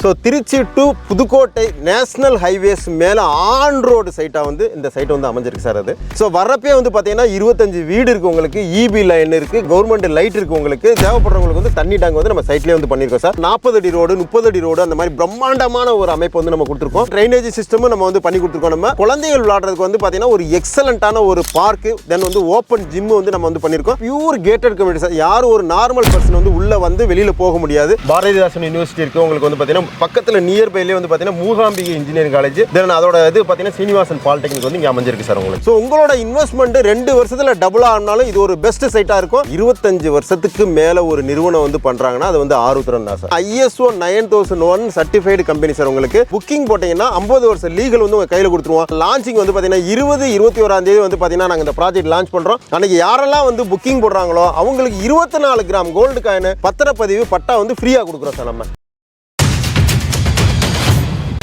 So Tiruchi to Pudukkottai national highways மேலே on road சைட்டாக வந்து இந்த சைட் வந்து அமைஞ்சிருக்கு சார். அது ஸோ வரப்பே வந்து பார்த்தீங்கன்னா 25 வீடு இருக்குது உங்களுக்கு, இபி லைன் இருக்குது, கவர்மெண்ட் லைட் இருக்குது உங்களுக்கு, தேவைப்படுறவங்களுக்கு வந்து தண்ணி டேங்க் வந்து நம்ம சைட்லேயே வந்து பண்ணியிருக்கோம் சார். 40 அடி ரோடு 30 அடி ரோடு அந்த மாதிரி பிரம்மாண்டமான ஒரு அமைப்பு வந்து நம்ம கொடுத்துருக்கோம். ட்ரைனேஜ் சிஸ்டமும் நம்ம வந்து பண்ணி கொடுத்துருக்கோம். நம்ம குழந்தைகள் விளையாடுறதுக்கு வந்து பார்த்தீங்கன்னா ஒரு எக்ஸலண்டான ஒரு பார்க்கு, தென் வந்து ஓப்பன் ஜிம் வந்து நம்ம வந்து பண்ணியிருக்கோம். Pure gated community sir. யாரும் ஒரு நார்மல் பர்சன் வந்து உள்ளே வந்து வெளியில் போக முடியாது. பாரதிதாசன் யூனிவர்சிட்டி இருக்குது உங்களுக்கு வந்து பார்த்தீங்கன்னா பக்கத்தில் நியர்பைலேயே வந்து பார்த்தீங்கன்னா மூகாம்பிகை இன்ஜினியரிங் காலேஜ், தென் அதோட இது பார்த்தீங்கன்னா சீனிவாசன் பாலிடெக்னிக் வந்து இங்கே அமைஞ்சிருக்கு சார் உங்களுக்கு. ஸோ உங்களோட இன்வெஸ்ட்மெண்ட் 2 வருஷத்தில் டபுள் ஆனாலும் இது ஒரு பெஸ்ட் சைட்டாக இருக்கும். 25 வருஷத்துக்கு மேலே ஒரு நிறுவனம் வந்து பண்ணுறாங்கன்னா அது வந்து ஆருத்ரன் தான் sir. ISO 9001 certified company sir. உங்களுக்கு புக்கிங் போட்டிங்கன்னா 50 வருஷம் லீகல் வந்து உங்கள் கையில் கொடுத்துருவோம். லான்ச்சிங் வந்து பார்த்தீங்கன்னா 20-21 தேதி வந்து பார்த்தீங்கன்னா நாங்கள் இந்த ப்ராஜெக்ட் லான்ச் பண்ணுறோம். அன்றைக்கி யாரெல்லாம் வந்து புக்கிங் போடுறாங்களோ அவங்களுக்கு 24 கிராம் கோல்டு காயின் பத்திரப்பதிவு பட்டா வந்து ஃப்ரீயாக கொடுக்குறோம் சார் நம்ம.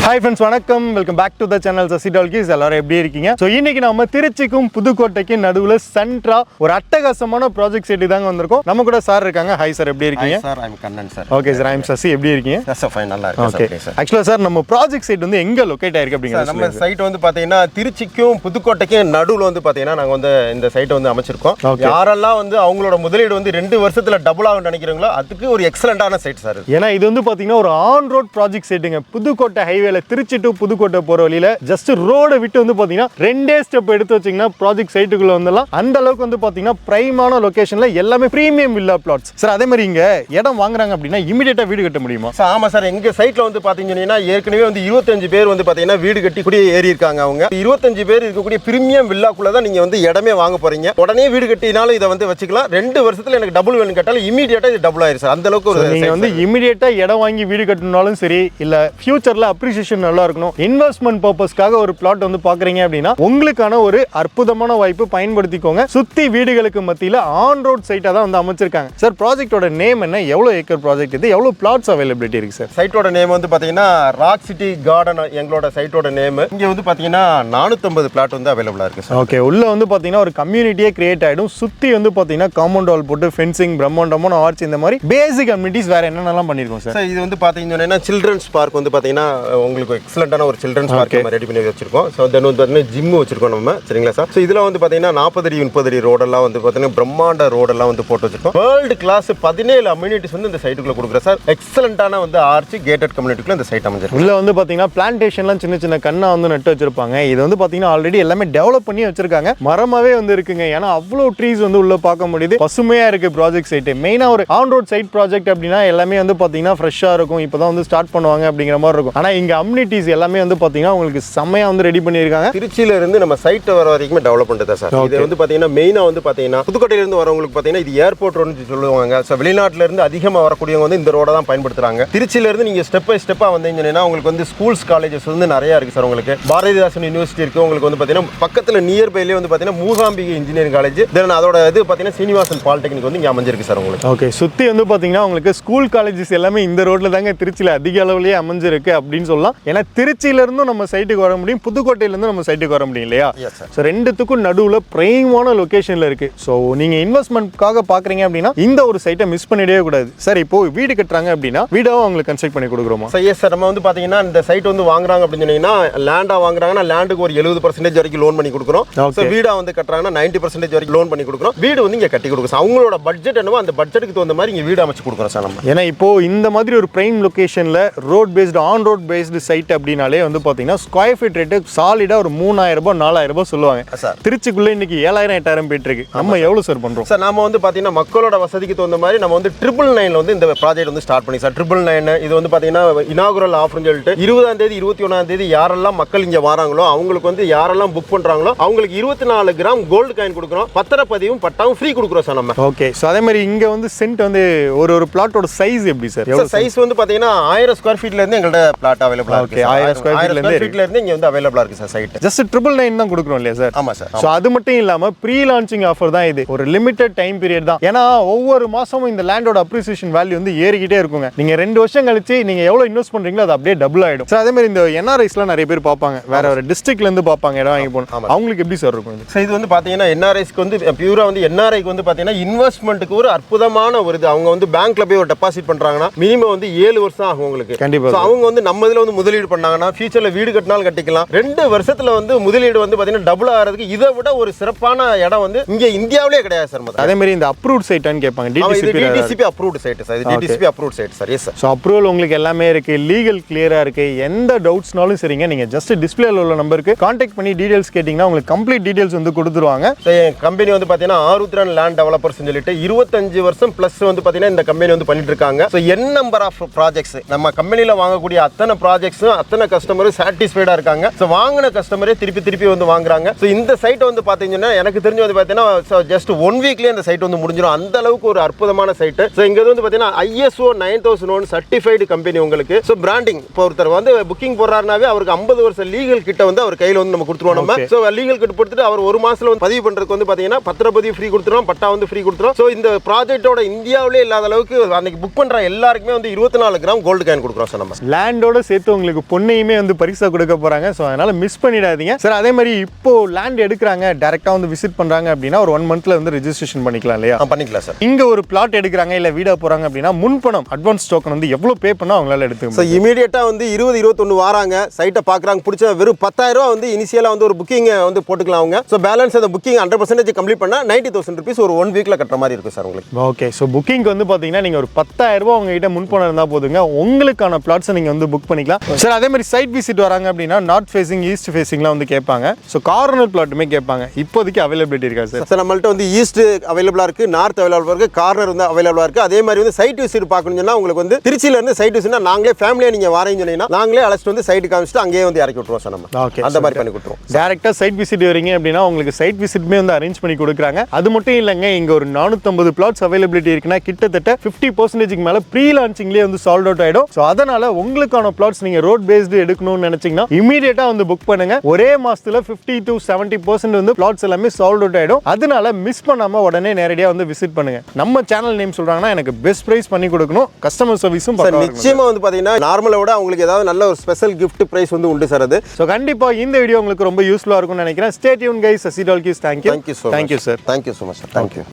ஹாய் ஃப்ரெண்ட்ஸ், வணக்கம். Welcome back to the channel Sasi talkies. எல்லாரும் எப்படி இருக்கீங்க? ஸோ இன்னைக்கு நம்ம திருச்சிக்கும் புதுக்கோட்டைக்கும் நடுவில் சென்ட்ரா ஒரு அட்டகாசமான ப்ராஜெக்ட் சைட்டு தாங்க வந்திருக்கோம். நம்ம கூட சார் இருக்காங்க. ஹாய் சார், எப்படி இருக்கீங்க? Sir I'm Kannan sir. Okay sir, I'm Sasi. எப்படி இருக்கீங்க? சார் ஃபைன், நல்லா இருக்கு. Okay sir. ஆக்சுவலாக சார் நம்ம ப்ராஜெக்ட் சைட் வந்து எங்கே லொக்கேட் ஆயிருக்கு அப்படிங்கிறது நம்ம சைட் வந்து பார்த்தீங்கன்னா திருச்சிக்கும் புதுக்கோட்டைக்கும் நடுவில் வந்து பார்த்தீங்கன்னா நாங்கள் வந்து இந்த சைட்டை வந்து அமைச்சிருக்கோம். யாரெல்லாம் வந்து அவங்களோட முதலீடு வந்து 2 வருஷத்துல டபுள் ஆகும் நினைக்கிறீங்களோ அதுக்கு ஒரு எக்ஸலண்டான சைட் சார். ஏன்னா இது வந்து பார்த்தீங்கன்னா ஒரு ஆன் ரோட் ப்ராஜெக்ட் சைட்டுங்க. புதுக்கோட்டை ஹைவேல திருச்சி டு புதுக்கோட்டை போற வழியில ஜஸ்ட் ரோடை விட்டு வந்து பாத்தீங்கன்னா 2 ஸ்டெப் எடுத்து வச்சீங்கன்னா ப்ராஜெக்ட் சைட்டுக்குள்ள வந்துடலாம். அந்த அளவுக்கு வந்து பாத்தீங்கன்னா பிரைமான லொகேஷன்ல எல்லாமே பிரீமியம் வில்லா பிளாட்ஸ் சார். அதே மாதிரி இங்க இடம் வாங்குறாங்க அப்படின்னா இமிடியேட்டா வீடு கட்ட முடியுமா சார்? ஆமா சார், எங்க சைட்ல வந்து பாத்தீங்கன்னா ஏற்கனவே வந்து 25 பேர் வந்து பாத்தீங்கன்னா வீடு கட்டி கூடிய ஏறி இருக்காங்க. அவங்க 25 பேர் இருக்கக்கூடிய பிரீமியம் வில்லாக்குள்ள தான் நீங்க வந்து இடமே வாங்க போறீங்க. உடனே வீடு கட்டினாலும் இதை வந்து வச்சுக்கலாம். 2 வருஷத்துல எனக்கு டபுள் வேணும் கேட்டாலும் இமிடியேட்டா இது டபுள் ஆயிரும் சார். அந்த அளவுக்கு ஒரு நீங்க வந்து இமிடியேட்டா இடம் வாங்கி வீடு கட்டணும்னாலும் சரி, இல்ல ஃபியூச்சர்ல அப்ரிசியேஷன் நல்லா இருக்கணும், இன்வெஸ்ட்மெண்ட் பர்பஸ்க்காக ஒரு பிளாட் வந்து பாக்குறீங்க அப்படின்னா உங்களுக்கான ஒரு அற்புதமான வாய்ப்பு, பயன்படுத்திக்கோங்க. சுத்தி வீடுகளுக்கு மத்தியில ஆன் ரோட் சைட்டா தான் வந்து அமைச்சிருக்காங்க சார். ப்ராஜெக்ட்டோட நேம் என்ன? எவ்வளவு ஏக்கர் ப்ராஜெக்ட் இது? எவ்வளவு பிளாட்ஸ் அவைலபிலிட்டி இருக்கு சார்? சைட்டோட நேம் வந்து பாத்தீங்கன்னா ராக் சிட்டி கார்டன் எங்களோட சைட்டோட நேம். இங்க வந்து பாத்தீங்கன்னா 450 பிளாட் வந்து அவைலபிளா இருக்கு சார். ஓகே, உள்ள வந்து பாத்தீங்கன்னா ஒரு கம்யூனிட்டியே கிரியேட் ஆயிடும். சுத்தி வந்து பாத்தீங்கன்னா காம்பவுண்ட் வால் போட்டு ஃபென்சிங், பிரம்மாண்டமான ஆர்ச், இந்த மாதிரி பேசிக் அம்யூனிட்டிஸ் வேற என்னென்னலாம் பண்ணிருக்கோம் சார்? இது வந்து பாத்தீங்கன்னா சில்ட்ரன்ஸ் பார்க் வந்து பாத்தீங்கன்னா உங்களுக்கு எக்ஸலண்டான ஒரு சில்ட்ரன்ஸ் பார்க் ரெடி பண்ணி வச்சிருக்கோம். ஸோ தென் வந்து பார்த்தீங்கன்னா ஜிம் வச்சிருக்கோம் நம்ம, சரிங்களா சார்? ஸோ இதில் வந்து பார்த்தீங்கன்னா 40 அடி 30 அடி ரோடெல்லாம் வந்து பார்த்தீங்கன்னா பிரம்மாண்ட ரோடெல்லாம் வந்து போட்டு வச்சிருக்கோம். வேர்ல்டு கிளாஸ் 17 அம்யூனிட்டிஸ் வந்து இந்த சைட்டுக்குள்ள கொடுக்குறோம் சார். எக்ஸலண்டான வந்து ஆர்ச் கேட்டட் கம்யூனிட்டிக்குள்ள இந்த சைட் அமைஞ்சிருக்கு. உள்ள வந்து பார்த்தீங்கன்னா பிளான்டேஷன்லாம் சின்ன சின்ன கண்ணா வந்து நட்டு வச்சிருப்பாங்க. இது வந்து பார்த்தீங்கன்னா ஆல்ரெடி எல்லாமே டெவலப் பண்ணி வச்சிருக்காங்க. மரமாவே வந்து இருக்குங்க. ஏன்னா அவ்வளோ ட்ரீஸ் வந்து உள்ள பார்க்க முடியுது. பசுமையா இருக்கு ப்ராஜெக்ட் சைட். மெயினா ஒரு ஆன் ரோட் சைட் ப்ராஜெக்ட் அப்படின்னா எல்லாமே வந்து பார்த்தீங்கன்னா ஃப்ரெஷ்ஷா இருக்கும், இப்போதான் வந்து ஸ்டார்ட் பண்ணுவாங்க அப்படிங்கிற மாதிரி இருக்கும். ஆனால் இங்க அம்யூனிட்டிஸ் எல்லாமே வந்து பார்த்தீங்கன்னா உங்களுக்கு செம்மையா வந்து ரெடி பண்ணியிருக்காங்க. திருச்சியில இருந்து நம்ம சைட் வர வரைக்கும் டெவலப் பண்ணிட்டு சார். இது வந்து பாத்தீங்கன்னா மெயினா வந்து பாத்தீங்கன்னா புதுக்கோட்டையில இருந்து வரவங்களுக்கு பாத்தீங்கன்னா இது ஏர்போர்ட் ரோடுன்னு சொல்லுவாங்க. ஸோ வெளிநாட்டுல இருந்து அதிகமாக வரக்கூடியவங்க வந்து இந்த ரோட தான் பயன்படுத்துறாங்க. திருச்சியில இருந்து நீங்க ஸ்டெப் பை ஸ்டெப்பா வந்தீங்கன்னா உங்களுக்கு வந்து ஸ்கூல்ஸ் காலேஜஸ் வந்து நிறைய இருக்கு சார். உங்களுக்கு பாரதிதாசன் யூனிவர்சிட்டி இருக்கு. உங்களுக்கு வந்து பாத்தீங்கன்னா பக்கத்துல நியர்பைலேயே வந்து பாத்தீங்கன்னா மூகாம்பிகை இன்ஜினியரிங் காலேஜ், தென் அதோட இது பாத்தீங்கன்னா சீனிவாசன் பாலிடெக்னிக் வந்து இங்க அமைஞ்சிருக்கு சார் உங்களுக்கு. ஓகே, சுத்தி வந்து பாத்தீங்கன்னா உங்களுக்கு ஸ்கூல் காலேஜஸ் எல்லாமே இந்த ரோட்ல தாங்க திருச்சியில அதிக அளவுலயே அமைஞ்சிருக்கு அப்படின்னு சொல்லலாம். ஏன்னா திருச்சியில இருந்தும் நம்ம சைட்டுக்கு வர முடியும், புதுக்கோட்டையில இருந்து நம்ம சைட்டுக்கு வர முடியும் இல்லையா? ஸோ ரெண்டுத்துக்கும் நடுவில் பிரைமான லொகேஷன்ல இருக்கு. ஸோ நீங்க இன்வெஸ்ட்மெண்ட்காக பாக்குறீங்க அப்படின்னா இந்த ஒரு சைட்டை மிஸ் பண்ணிடவே கூடாது சார். இப்போ வீடு கட்டுறாங்க அப்படின்னா வீடாவும் அவங்களுக்கு கன்ஸ்ட்ரக்ட் பண்ணி கொடுக்குறோமா? சார் நம்ம வந்து பாத்தீங்கன்னா இந்த சைட் வந்து வாங்குறாங்க அப்படின்னு சொன்னீங்கன்னா லேண்டா வாங்குறாங்கன்னா லேண்டுக்கு ஒரு 70% வரைக்கும் லோன் பண்ணி கொடுக்குறோம். வீடா வந்து கட்டுறாங்கன்னா 90% வரைக்கும் லோன் பண்ணி கொடுக்குறோம். வீடு வந்து இங்க கட்டி கொடுக்குறோம். அவங்களோட பட்ஜெட் என்னவோ அந்த பட்ஜெட்டுக்கு தகுந்த மாதிரி இங்க வீடு அமைச்சு கொடுக்குறோம் சார் நம்ம. ஏன்னா இப்போ இந்த மாதிரி ஒரு பிரைம் லொகேஷன்ல road based on road based site அப்படின்னாலே வந்து பாத்தீங்கன்னா ஸ்கொயர் ஃபீட் ரேட்டு சாலிடா ஒரு 3000 ரூபாய் 4000 ரூபாய் சொல்லுவாங்க சார். திருச்சிக்குள்ள இன்னைக்கு 7000 8000 போயிட்டு இருக்கு. நம்ம எவ்வளவு சார் பண்றோம் சார்? நாம வந்து பாத்தீங்கன்னா மக்களோட வசதிக்கு தகுந்த மாதிரி நம்ம வந்து 999 வந்து இந்த ப்ராஜெக்ட் வந்து ஸ்டார்ட் பண்ணி சார். 999 இது வந்து பாத்தீங்கன்னா இனாகுரல் ஆஃபர்னு சொல்லிட்டு 20ஆம் தேதி 21ஆம் தேதி யாரெல்லாம் மக்கள் இங்க வராங்களோ அவங்களுக்கு வந்து யாரெல்லாம் புக் பண்றாங்களோ அவங்களுக்கு 24 கிராம் கோல்டு காயின் கொடுக்குறோம். பத்திரப்பதிவும் பட்டாவும் ஃப்ரீ கொடுக்குறோம் சார் நம்ம. ஓகே, ஸோ அதே மாதிரி இங்க வந்து சென்ட் வந்து ஒரு பிளாட்டோட சைஸ் எப்படி சார்? சைஸ் வந்து பாத்தீங்கன்னா 1000 ஸ்கொயர் ஃபீட்ல இருந்து எங்கள்ட்ட பிளாட் அவைலபிள் அவைலபிளா இருக்கு. 1000 ஸ்கொயர் 1000 ஸ்கொயர் ஃபீட்ல இருந்து இங்க வந்து அவைலபிளா இருக்கு சார் சைட். ஜஸ்ட் 999 தான் கொடுக்குறோம் இல்லையா சார்? ஆமா சார். ஸோ அது மட்டும் இல்லாம ப்ரீ லான்ச்சிங் ஆஃபர் தான் இது. ஒரு லிமிடெட் டைம் பீரியட் தான். ஏன்னா ஒவ்வொரு மாசமும் இந்த லேண்டோட அப்ரிசியேஷன் வேல்யூ வந்து ஏறிக்கிட்டே இருக்குங்க. நீங்க 2 வருஷம் கழிச்சு நீங்க எவ்வளவு இன்வெஸ்ட் பண்றீங்களோ அது அப்படியே டபுள் ஆயிடும். சார் அதே மாதிரி இந்த என்ஆர்ஐஸ்லாம் நிறைய பேர் பார்ப்பாங்க, வேற ஒரு டிஸ்ட்ரிக்ட்ல இருந்து பார்ப்பாங்க இடம் வாங்கி போகணும். அவங்களுக்கு எப்படி சார் இருக்கும் இது? ஸோ இது வந்து பாத்தீங்கன்னா என்ஆர்ஐஸ்க்கு வந்து பியூரா வந்து என்ஆர்ஐக்கு வந்து பாத்தீங்கன்னா இன்வெஸ்ட்மெண்ட்டுக்கு ஒரு அற்புதமான ஒரு இது. அவங்க வந்து பேங்க்ல போய் ஒரு டெபாசிட் பண்றாங்கன்னா மினிமம் வந்து 7 வருஷம் ஆகும் உங்களுக்கு. கண்டிப்பா. ஸோ அவங்க வந்து நம்ம இதுல வந்து முதலீடு பண்ணாங்கன்னா ஃபியூச்சர்ல வீடு கட்டினாலும் கட்டிக்கலாம். 2 வருஷத்துல வந்து முதலீடு வந்து பாத்தீங்கன்னா டபுள் ஆகிறதுக்கு இதை விட ஒரு சிறப்பான இடம் வந்து இங்க இந்தியாவிலே கிடையாது சார். அதே மாதிரி இந்த அப்ரூவ்ட் சைட்டான்னு கேட்பாங்க. DTCP approved site sir. இது DTCP approved site sir. Yes sir. So approval உங்களுக்கு எல்லாமே இருக்கு, லீகல் கிளியரா இருக்கு. எந்த டவுட்ஸ்னாலும் சரிங்க, நீங்க ஜஸ்ட் டிஸ்பிளேல உள்ள நம்பருக்கு கான்டாக்ட் பண்ணி டீடைல்ஸ் கேட்டீங்கன்னா உங்களுக்கு கம்ப்ளீட் டீடைல்ஸ் வந்து கொடுத்துருவாங்க. ஸோ என் கம்பெனி வந்து பாத்தீங்கன்னா ஆருத்ரன் லேண்ட் டெவலப்பர்ஸ் சொல்லிட்டு 25 வருஷம் பிளஸ் வந்து பாத்தீங்கன்னா இந்த கம்பெனி வந்து பண்ணிட்டு இருக்காங்க. So n number of projects நம்ம கம்பெனில வாங்கக்கூடிய அத்தனை ப்ராஜெக்ட்ஸும் அத்தனை கஸ்டமரும் சாட்டிஸ்ஃபைடா இருக்காங்க. ஸோ வாங்கின கஸ்டமரே திருப்பி வந்து வாங்குறாங்க. ஸோ இந்த சைட் வந்து பாத்தீங்கன்னா எனக்கு தெரிஞ்சு வந்து பாத்தீங்கன்னா ஜஸ்ட் 1 வீக்லயே இந்த சைட் வந்து முடிஞ்சிடும். அந்த அளவுக்கு ஒரு அற்புதமான சைட். ஸோ இங்க வந்து பாத்தீங்கன்னா ISO 9001 சர்டிஃபைடு கம்பெனி உங்களுக்கு. ஸோ பிராண்டிங் இப்போ ஒருத்தர் வந்து புக்கிங் போடுறாருனாவே அவருக்கு 50 வருஷம் லீகல் கிட்ட வந்து அவர் கையில வந்து நம்ம கொடுத்துருவோம். நம்ம ஸோ லீகல் கிட்ட கொடுத்துட்டு அவர் 1 மாசத்துல வந்து பதிவு பண்றதுக்கு வந்து பாத்தீங்கன்னா பத்திரப்பதிவு ஃப்ரீ கொடுத்துருவோம், பட்டா வந்து ஃப்ரீ கொடுத்துருவோம். ஸோ இந்த ப்ராஜெக்டோட இந்தியாவிலே இல்லாத அளவுக்கு அன்னைக்கு புக் பண்ற எல்லாருக்குமே வந்து 24 கிராம் கோல்டு காயின் கொடுக்குறோம் சார். நம்ம லேண்டோட சேர்த்து உங்களுக்கு பொண்ணையுமே வந்து பரிசா கொடுக்க போறாங்க. ஸோ அதனால மிஸ் பண்ணிடாதீங்க சார். அதே மாதிரி இப்போ லேண்ட் எடுக்கிறாங்க, டைரக்டா வந்து விசிட் பண்றாங்க அப்படின்னா ஒரு 1 மந்த்ல வந்து ரெஜிஸ்ட்ரேஷன் பண்ணிக்கலாம் இல்லையா? பண்ணிக்கலாம் சார். இங்க ஒரு பிளாட் எடுக்கிறாங்க இல்ல வீடா போறாங்க அப்படின்னா முன்பணம் அட்வான்ஸ் டோக்கன் வந்து எவ்வளவு பே பண்ணா அவங்களால எடுத்துக்க. ஸோ இமீடியட்டா வந்து 20-21 வராங்க, சைட்டை பாக்குறாங்க, பிடிச்ச வெறும் 10,000 ரூபா வந்து இனிஷியலா வந்து ஒரு புக்கிங் வந்து போட்டுக்கலாம் அவங்க. ஸோ பேலன்ஸ் அந்த புக்கிங் 100% கம்ப்ளீட் பண்ணா 90,000 rupees ஒரு 1 வீக்ல கட்டுற மாதிரி இருக்கும் சார் உங்களுக்கு. ஓகே. ஸோ புக்கிங் வந்து பாத்தீங்கன்னா நீங்க ஒரு 10,000 ரூபாய் உங்ககிட்ட முன்பணம் இருந்தா போதுங்க, உங்களுக்கான பிளாட்ஸை நீங்க வந்து புக் பண்ணிக்கலாம் சார். அதே மாதிரி சைட் விசிட் வராங்க அப்படின்னா நார்த் ஃபேசிங் ஈஸ்ட் ஃபேசிங்லாம் வந்து கேட்பாங்க. ஸோ கார்னர் பிளாட்டுமே கேட்பாங்க. இப்போதைக்கு அவைலபிலிட்டி இருக்கா சார்? சார் நம்மள்ட்ட வந்து ஈஸ்ட் அவைலபிளா இருக்கு, நார்த் அவைலபிளா இருக்கு, கார்னர் வந்து அவைலபிளா இருக்கு. அதே மாதிரி வந்து சைட் விசிட் பார்க்கணும்னா உங்களுக்கு வந்து திருச்சியில இருந்து சைட் விசிட்னா நாங்களே ஃபேமிலியா நீங்க வரீங்கன்னு சொன்னீங்கன்னா நாங்களே அழைச்சிட்டு வந்து சைட் காமிச்சிட்டு அங்கேயே வந்து இறக்கி விட்டுருவோம் சார். நம்ம ஓகே அந்த மாதிரி பண்ணி கொடுத்துருவோம். டேரக்டா சைட் விசிட் வரீங்க அப்படின்னா உங்களுக்கு சைட் விசிட்மே வந்து அரேஞ்ச் பண்ணி கொடுக்குறாங்க. அது மட்டும் இல்லைங்க, இங்க ஒரு 450 பிளாட்ஸ் அவைலபிலிட்டி இருக்குன்னா கிட்டத்தட்ட 50% மேல ப்ரீ லான்ச்சிங்லேயே வந்து சால்ட் அவுட் ஆயிடும். ஸோ அதனால உங்களுக்கான பிளாட்ஸ் நீங்க ரோட் பேஸ்டு எடுக்கணும்னு நினைச்சீங்கன்னா இமீடியட்டா வந்து புக் பண்ணுங்க. ஒரே மாசத்துல 50 to 70% வந்து பிளாட்ஸ் எல்லாமே சால்ட் அவுட் ஆயிடும். அதனால மிஸ் பண்ணாம உடனே நேரடியா வந்து விசிட் பண்ணுங்க. நம்ம சேனல் நேம் சொல்றாங்கன்னா எனக்கு பெஸ்ட் பிரைஸ் பண்ணி கொடுக்கணும், கஸ்டமர் சர்வீஸும் நிச்சயமா வந்து பாத்தீங்கன்னா நார்மலை விட உங்களுக்கு ஏதாவது நல்ல ஒரு ஸ்பெஷல் கிஃப்ட் பிரைஸ் வந்து உண்டு சார் அது. ஸோ கண்டிப்பா இந்த வீடியோ உங்களுக்கு ரொம்ப யூஸ்ஃபுல்லா இருக்கும்னு நினைக்கிறேன். Stay tune guys. Sasi talkies. Thank you. Thank you sir. Thank you sir. Thank you so much sir. Thank you.